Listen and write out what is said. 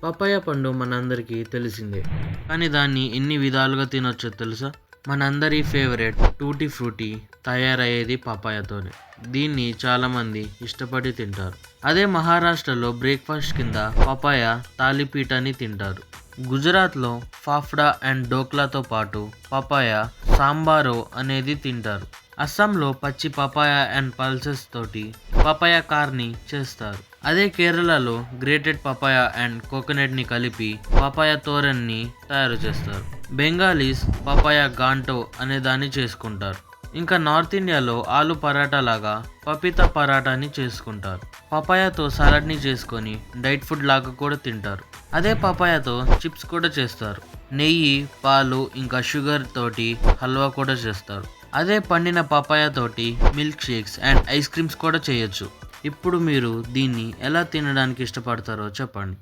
Papaya పండు మనందరికీ తెలిసిందే. కానీ దాన్ని ఎన్ని విధాలుగా తినొచ్చో తెలుసా? మనందరి ఫేవరెట్ టూటీ ఫ్రూటీ తయారయ్యేది పపాయతోనే. దీన్ని చాలామంది ఇష్టపడి తింటారు. అదే మహారాష్ట్రలో బ్రేక్ఫాస్ట్ కింద పపాయ తాలిపీట్ అని తింటారు. గుజరాత్లో ఫాఫ్డా అండ్ డోక్లాతో పాటు పపాయ సాంబారో అనేది తింటారు. అస్సాంలో పచ్చి పపాయ అండ్ పల్సెస్ తోటి పపాయ కార్ని చేస్తారు. అదే కేరళలో గ్రేటెడ్ పపాయ అండ్ కోకోనట్ని కలిపి పపాయ తోరన్ని తయారు చేస్తారు. బెంగాలీస్ పపాయ గాంటో అనే దాన్ని చేసుకుంటారు. ఇంకా నార్త్ ఇండియాలో ఆలు పరాటా లాగా పపీతా పరాటాని చేసుకుంటారు. పపాయతో సలాడ్ని చేసుకొని డైట్ ఫుడ్ లాగా కూడా తింటారు. అదే పపాయతో చిప్స్ కూడా చేస్తారు. నెయ్యి, పాలు ఇంకా షుగర్ తోటి హల్వా కూడా చేస్తారు. అదే పండిన పపాయ తోటి milk shakes and ice creams కూడా చేయొచ్చు. ఇప్పుడు మీరు దీన్ని ఎలా తినడానికి ఇష్టపడతారో చెప్పండి.